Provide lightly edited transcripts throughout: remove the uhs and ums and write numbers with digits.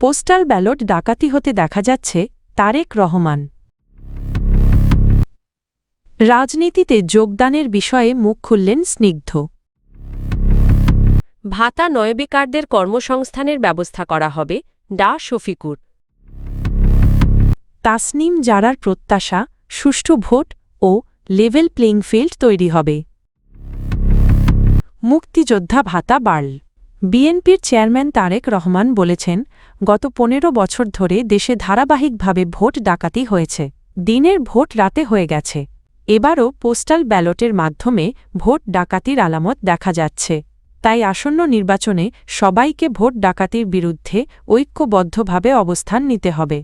Postal ballot ডাকাতি হতে দেখা যাচ্ছে তারেক রহমান। রাজনীতিতে যোগদানের বিষয়ে মুখ খুললেন স্নিগ্ধ। ভাতা নয় বেকারদের কর্মসংস্থানের ব্যবস্থা করা হবে, ডা শফিকুর। তাসনিম জারার প্রত্যাশা, সুষ্ঠু vote oh level playing field তৈরি হবে। মুক্তিযোদ্ধা ভাতা বাড়ল। বিএনপির চেয়ারম্যান তারেক রহমান বলেছেন, গত ১৫ বছর ধরে দেশে ধারাবাহিকভাবে ভোট ডাকাতি হয়েছে। দিনের ভোট রাতে হয়ে গেছে। এবারও পোস্টাল ব্যালটের মাধ্যমে ভোট ডাকাতির আলামত দেখা যাচ্ছে। তাই আসন্ন নির্বাচনে সবাইকে ভোট ডাকাতির বিরুদ্ধে ঐক্যবদ্ধভাবে অবস্থান নিতে হবে।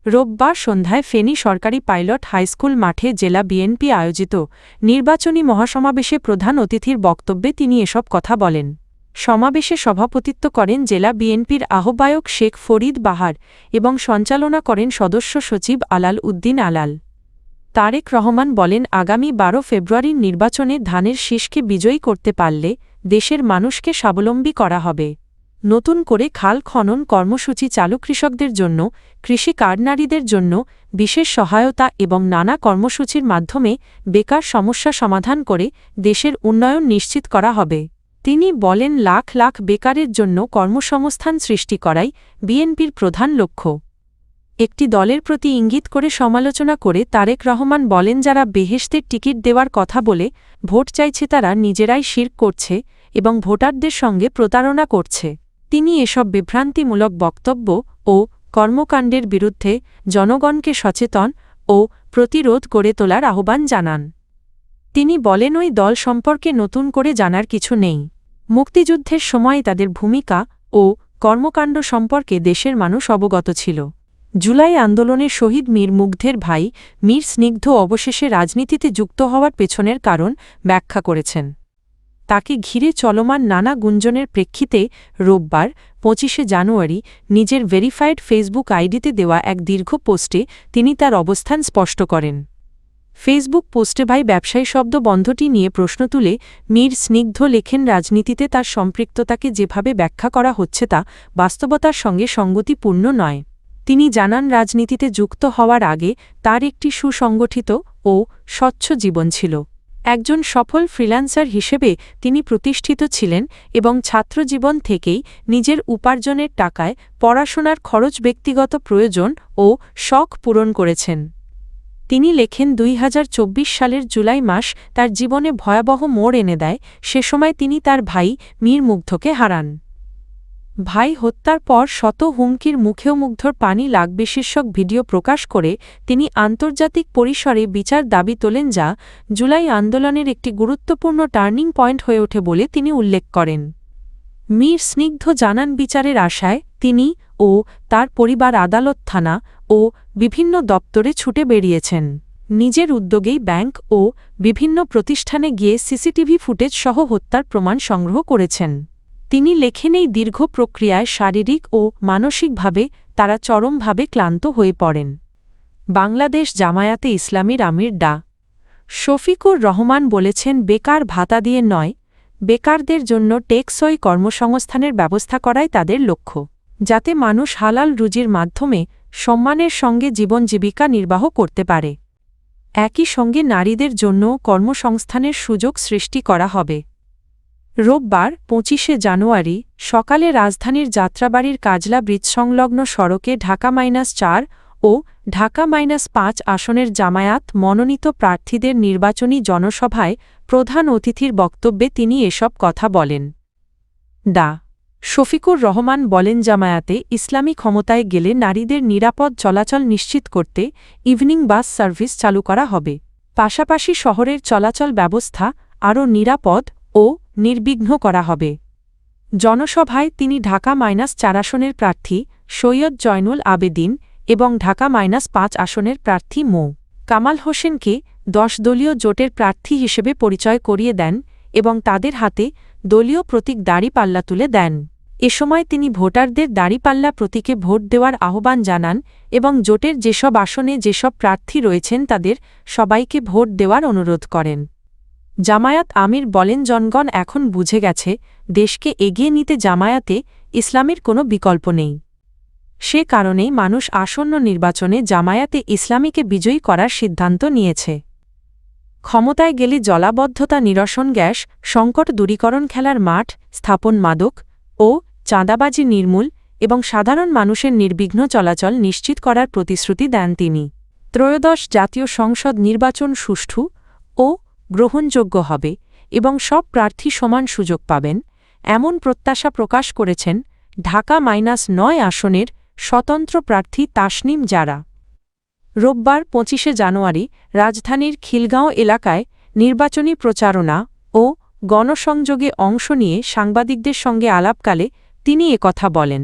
রোববার সন্ধ্যায় ফেনী সরকারি পাইলট হাইস্কুল মাঠে জেলা বিএনপি আয়োজিত নির্বাচনী মহাসমাবেশে প্রধান অতিথির বক্তব্যে তিনি এসব কথা বলেন। সমাবেশে সভাপতিত্ব করেন জেলা বিএনপির আহ্বায়ক শেখ ফরিদ বাহার এবং সঞ্চালনা করেন সদস্য সচিব আলাল উদ্দিন আলাল। তারেক রহমান বলেন, আগামী ১২ ফেব্রুয়ারির নির্বাচনে ধানের শীষকে বিজয়ী করতে পারলে দেশের মানুষকে স্বাবলম্বী করা হবে। নতুন করে খাল খনন কর্মসূচি চালু, কৃষকদের জন্য কৃষি কার্ড, নারীদের জন্য বিশেষ সহায়তা এবং নানা কর্মসূচির মাধ্যমে বেকার সমস্যা সমাধান করে দেশের উন্নয়ন নিশ্চিত করা হবে। তিনি বলেন, লাখ লাখ বেকারের জন্য কর্মসংস্থান সৃষ্টি করাই বিএনপির প্রধান লক্ষ্য। একটি দলের প্রতি ইঙ্গিত করে সমালোচনা করে তারেক রহমান বলেন, যারা বেহেশতের টিকিট দেওয়ার কথা বলে ভোট চাইছে তারা নিজেরাই শিরক করছে এবং ভোটারদের সঙ্গে প্রতারণা করছে। তিনি এসব বিভ্রান্তিমূলক বক্তব্য ও কর্মকাণ্ডের বিরুদ্ধে জনগণকে সচেতন ও প্রতিরোধ গড়ে তোলার আহ্বান জানান। তিনি বলেন, ওই দল সম্পর্কে নতুন করে জানার কিছু নেই। মুক্তিযুদ্ধের সময় তাদের ভূমিকা ও কর্মকাণ্ড সম্পর্কে দেশের মানুষ অবগত ছিল। জুলাই আন্দোলনে শহীদ মীর মুগ্ধের ভাই মীর স্নিগ্ধ অবশেষে রাজনীতিতে যুক্ত হওয়ার পেছনের কারণ ব্যাখ্যা করেছেন। তাকে ঘিরে চলমান নানা গুঞ্জনের প্রেক্ষিতে রোববার ২৫শে জানুয়ারি নিজের ভেরিফাইড ফেসবুক আইডিতে দেওয়া এক দীর্ঘ পোস্টে তিনি তার অবস্থান স্পষ্ট করেন। ফেসবুক পোস্টে ভাই ব্যবসায়ী শব্দ বন্ধটি নিয়ে প্রশ্ন তুলে মীর স্নিগ্ধ লেখেন, রাজনীতিতে তার সম্পৃক্ততাকে যেভাবে ব্যাখ্যা করা হচ্ছে তা বাস্তবতার সঙ্গে সঙ্গতিপূর্ণ নয়। তিনি জানান, রাজনীতিতে যুক্ত হওয়ার আগে তার একটি সুসংগঠিত ও স্বচ্ছ জীবন ছিল। একজন সফল ফ্রিল্যান্সার হিসেবে তিনি প্রতিষ্ঠিত ছিলেন এবং ছাত্রজীবন থেকেই নিজের উপার্জনের টাকায় পড়াশোনার খরচ, ব্যক্তিগত প্রয়োজন ও শখ পূরণ করেছেন। তিনি লেখেন, ২০২৪ সালের জুলাই মাস তার জীবনে ভয়াবহ মোড় এনে দেয়। সে সময় তিনি তার ভাই মীর মুগ্ধকে হারান। ভাই হত্যার পর শত হুমকির মুখেও মুগ্ধর পানি লাগবে শীর্ষক ভিডিও প্রকাশ করে তিনি আন্তর্জাতিক পরিসরে বিচার দাবি তোলেন, যা জুলাই আন্দোলনের একটি গুরুত্বপূর্ণ টার্নিং পয়েন্ট হয়ে ওঠে বলে তিনি উল্লেখ করেন। মীর স্নিগ্ধ জানান, বিচারের আশায় তিনি ও তার পরিবার আদালত, থানা ও বিভিন্ন দপ্তরে ছুটে বেরিয়েছেন। নিজের উদ্যোগেই ব্যাংক ও বিভিন্ন প্রতিষ্ঠানে গিয়ে সিসিটিভি ফুটেজ সহ হত্যার প্রমাণ সংগ্রহ করেছেন। তিনি লেখেন, এই দীর্ঘ প্রক্রিয়ায় শারীরিক ও মানসিকভাবে তারা চরমভাবে ক্লান্ত হয়ে পড়েন। বাংলাদেশ জামায়াতে ইসলামীর আমির ডা শফিকুর রহমান বলেছেন, বেকার ভাতা দিয়ে নয়, বেকারদের জন্য টেকসই কর্মসংস্থানের ব্যবস্থা করাই তাদের লক্ষ্য, যাতে মানুষ হালাল রুজির মাধ্যমে সম্মানের সঙ্গে জীবন জীবিকা নির্বাহ করতে পারে। একই সঙ্গে নারীদের জন্য কর্মসংস্থানের সুযোগ সৃষ্টি করা হবে। রোববার ২৫শে জানুয়ারি সকালে রাজধানীর যাত্রাবাড়ির কাজলা ব্রিজ সংলগ্ন সড়কে ঢাকা-৪ ও ঢাকা-৫ আসনের জামায়াত মনোনীত প্রার্থীদের নির্বাচনী জনসভায় প্রধান অতিথির বক্তব্যে তিনি এসব কথা বলেন। ডা শফিকুর রহমান বলেন, জামায়াতে ইসলামী ক্ষমতায় গেলে নারীদের নিরাপদ চলাচল নিশ্চিত করতে ইভিনিং বাস সার্ভিস চালু করা হবে। পাশাপাশি শহরের চলাচল ব্যবস্থা আরও নিরাপদ ও নির্বিঘ্ন করা হবে। জনসভায় তিনি ঢাকা-৪ আসনের প্রার্থী সৈয়দ জয়নুল আবেদিন এবং ঢাকা-৫ আসনের প্রার্থী মো. কামাল হোসেনকে ১০ দলীয় জোটের প্রার্থী হিসেবে পরিচয় করিয়ে দেন এবং তাদের হাতে দলীয় প্রতীক দাঁড়িপাল্লা তুলে দেন। এ সময় তিনি ভোটারদের দাঁড়িপাল্লা প্রতীকে ভোট দেওয়ার আহ্বান জানান এবং জোটের যেসব আসনে যেসব প্রার্থী রয়েছেন তাদের সবাইকে ভোট দেওয়ার অনুরোধ করেন। জামায়াত আমির বলেন, জনগণ এখন বুঝে গেছে দেশকে এগিয়ে নিতে জামায়াতে ইসলামের কোনো বিকল্প নেই। সে কারণেই মানুষ আসন্ন নির্বাচনে জামায়াতে ইসলামীকে বিজয়ী করার সিদ্ধান্ত নিয়েছে। ক্ষমতায় গেলে জলাবদ্ধতা নিরসন, গ্যাস সংকট দূরীকরণ, খেলার মাঠ স্থাপন, মাদক ও চাঁদাবাজি নির্মূল এবং সাধারণ মানুষের নির্বিঘ্ন চলাচল নিশ্চিত করার প্রতিশ্রুতি দেন তিনি। ত্রয়োদশ জাতীয় সংসদ নির্বাচন সুষ্ঠু ও গ্রহণযোগ্য হবে এবং সব প্রার্থী সমান সুযোগ পাবেন, এমন প্রত্যাশা প্রকাশ করেছেন ঢাকা -৯ আসনের স্বতন্ত্র প্রার্থী তাসনিম জারা। রোববার ২৫শে জানুয়ারি রাজধানীর খিলগাঁও এলাকায় নির্বাচনী প্রচারণা ও গণসংযোগে অংশ নিয়ে সাংবাদিকদের সঙ্গে আলাপকালে তিনি একথা বলেন।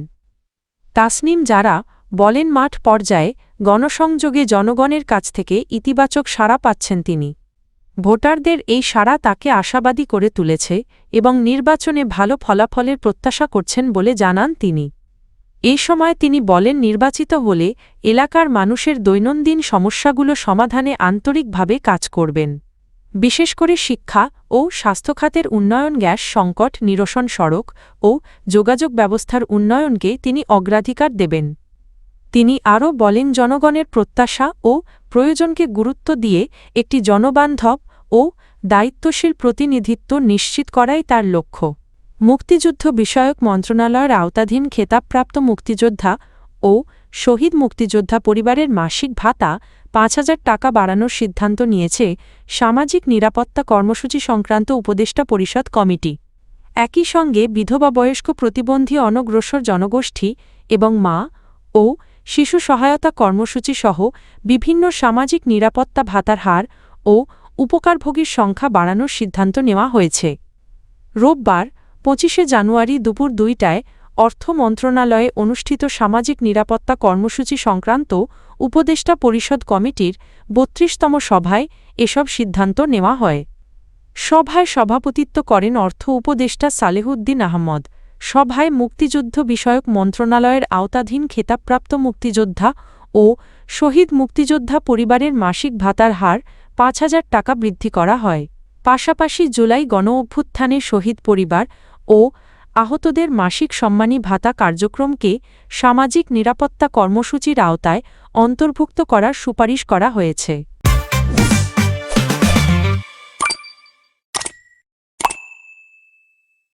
তাসনিম জারা বলেন, মাঠ পর্যায়ে গণসংযোগে জনগণের কাছ থেকে ইতিবাচক সাড়া পাচ্ছেন তিনি। ভোটারদের এই সাড়া তাকে আশাবাদী করে তুলেছে এবং নির্বাচনে ভালো ফলাফলের প্রত্যাশা করছেন বলে জানান তিনি। এই সময় তিনি বলেন, নির্বাচিত হলে এলাকার মানুষের দৈনন্দিন সমস্যাগুলো সমাধানে আন্তরিকভাবে কাজ করবেন। বিশেষ করে শিক্ষা ও স্বাস্থ্যখাতের উন্নয়ন, গ্যাস সংকট নিরসন, সড়ক ও যোগাযোগ ব্যবস্থার উন্নয়নকে তিনি অগ্রাধিকার দেবেন। তিনি আরও বলেন, জনগণের প্রত্যাশা ও প্রয়োজনকে গুরুত্ব দিয়ে একটি জনবান্ধব ও দায়িত্বশীল প্রতিনিধিত্ব নিশ্চিত করাই তার লক্ষ্য। মুক্তিযুদ্ধ বিষয়ক মন্ত্রণালয়ের আওতাধীন খেতাবপ্রাপ্ত মুক্তিযোদ্ধা ও শহীদ মুক্তিযোদ্ধা পরিবারের মাসিক ভাতা ৫,০০০ টাকা বাড়ানোর সিদ্ধান্ত নিয়েছে সামাজিক নিরাপত্তা কর্মসূচি সংক্রান্ত উপদেষ্টা পরিষদ কমিটি। একই সঙ্গে বিধবা, বয়স্ক, প্রতিবন্ধী, অনগ্রসর জনগোষ্ঠী এবং মা ও শিশু সহায়তা কর্মসূচি সহ বিভিন্ন সামাজিক নিরাপত্তা ভাতার হার ও উপকারভোগীর সংখ্যা বাড়ানোর সিদ্ধান্ত নেওয়া হয়েছে। রোববার ২৫শে জানুয়ারি দুপুর ২টায় অর্থ মন্ত্রণালয়ে অনুষ্ঠিত সামাজিক নিরাপত্তা কর্মসূচি সংক্রান্ত উপদেষ্টা পরিষদ কমিটির ৩২তম সভায় এসব সিদ্ধান্ত নেওয়া হয়। সভায় সভাপতিত্ব করেন অর্থ উপদেষ্টা সালেহউদ্দিন আহমদ। সভায় মুক্তিযুদ্ধ বিষয়ক মন্ত্রণালয়ের আওতাধীন খেতাবপ্রাপ্ত মুক্তিযোদ্ধা ও শহীদ মুক্তিযোদ্ধা পরিবারের মাসিক ভাতার হার ৫,০০০ টাকা বৃদ্ধি করা হয়। পাশাপাশি জুলাই গণঅভ্যুত্থানে শহীদ পরিবার ও আহতদের মাসিক সম্মানী ভাতা কার্যক্রমকে সামাজিক নিরাপত্তা কর্মসূচির আওতায় অন্তর্ভুক্ত করার সুপারিশ করা হয়েছে।